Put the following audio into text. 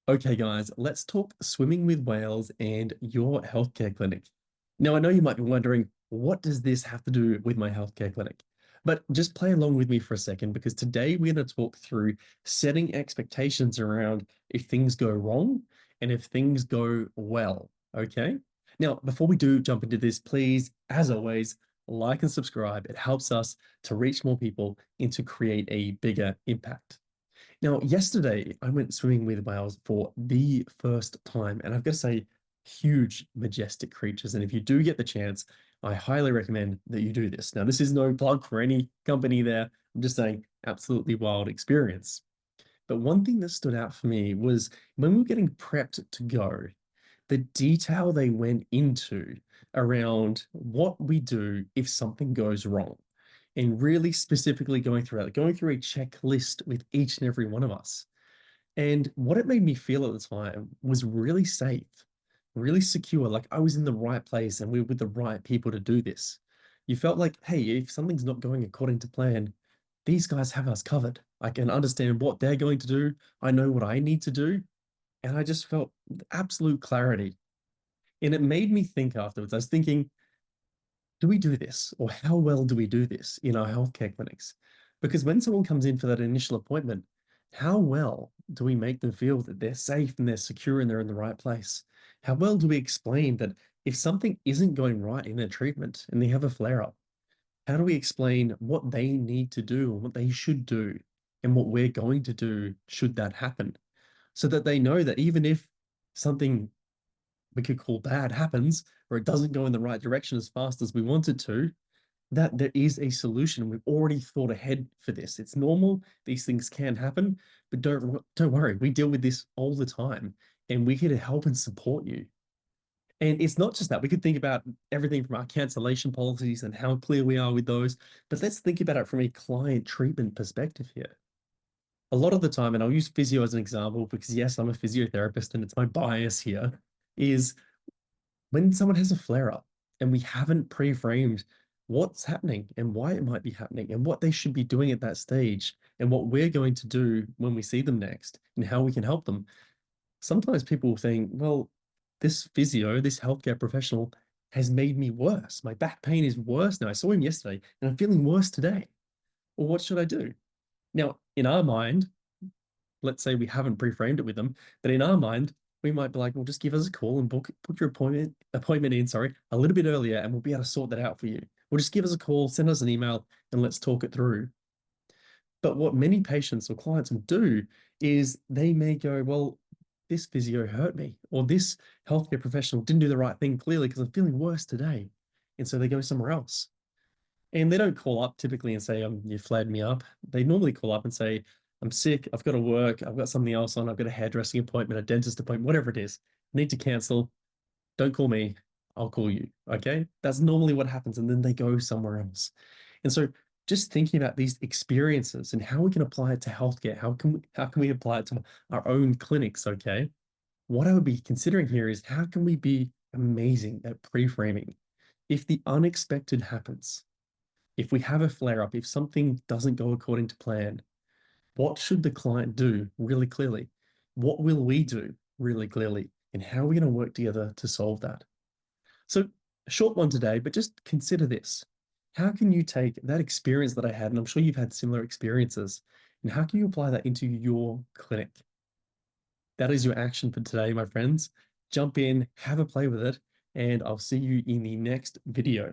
Okay, guys, let's talk swimming with whales and your healthcare clinic. Now, I know you might be wondering, what does this have to do with my healthcare clinic? But just play along with me for a second because today we're going to talk through setting expectations around if things go wrong and if things go well. Okay? Now, before we do jump into this, please, as always, like and subscribe. It helps us to reach more people and to create a bigger impact. Now, yesterday I went swimming with whales for the first time, and I've got to say, huge, majestic creatures. And if you do get the chance, I highly recommend that you do this. Now, this is no plug for any company there. I'm just saying, absolutely wild experience. But one thing that stood out for me was when we were getting prepped to go, the detail they went into around what we do if something goes wrong, and really specifically going through a checklist with each and every one of us. And what it made me feel at the time was really safe, really secure. Like I was in the right place and we were with the right people to do this. You felt like, hey, if something's not going according to plan, these guys have us covered. I can understand what they're going to do. I know what I need to do. And I just felt absolute clarity. And it made me think afterwards. I was thinking, do we do this? Or how well do we do this in our healthcare clinics? Because when someone comes in for that initial appointment, how well do we make them feel that they're safe and they're secure and they're in the right place? How well do we explain that if something isn't going right in their treatment and they have a flare up, how do we explain what they need to do and what they should do and what we're going to do should that happen? So that they know that even if something we could call bad happens or it doesn't go in the right direction as fast as we want it to, that there is a solution. We've already thought ahead for this. It's normal. These things can happen, but don't worry. We deal with this all the time, and we're here to help and support you. And it's not just that. We could think about everything from our cancellation policies and how clear we are with those, but let's think about it from a client treatment perspective here. A lot of the time, and I'll use physio as an example because yes, I'm a physiotherapist and it's my bias here, is when someone has a flare up and we haven't pre-framed what's happening and why it might be happening and what they should be doing at that stage and what we're going to do when we see them next and how we can help them. Sometimes people will think, well, this physio, this healthcare professional has made me worse. My back pain is worse now. I saw him yesterday and I'm feeling worse today. Well, what should I do? Now, in our mind, let's say we haven't pre-framed it with them, but in our mind, we might be like, well, just give us a call and book your appointment in, sorry, a little bit earlier, and we'll be able to sort that out for you. Well, just give us a call, send us an email, and let's talk it through. But what many patients or clients will do is they may go, well, this physio hurt me, or this healthcare professional didn't do the right thing clearly because I'm feeling worse today. And so they go somewhere else. And they don't call up typically and say, you flared me up. They normally call up and say, I'm sick, I've got to work, I've got something else on, I've got a hairdressing appointment, a dentist appointment, whatever it is. I need to cancel. Don't call me. I'll call you. Okay. That's normally what happens. And then they go somewhere else. And so just thinking about these experiences and how we can apply it to healthcare, how can we apply it to our own clinics? Okay. What I would be considering here is how can we be amazing at pre-framing? If the unexpected happens, if we have a flare up, if something doesn't go according to plan, what should the client do really clearly? What will we do really clearly? And how are we going to work together to solve that? So, a short one today, but just consider this. How can you take that experience that I had, and I'm sure you've had similar experiences, and how can you apply that into your clinic? That is your action for today, my friends. Jump in, have a play with it, and I'll see you in the next video.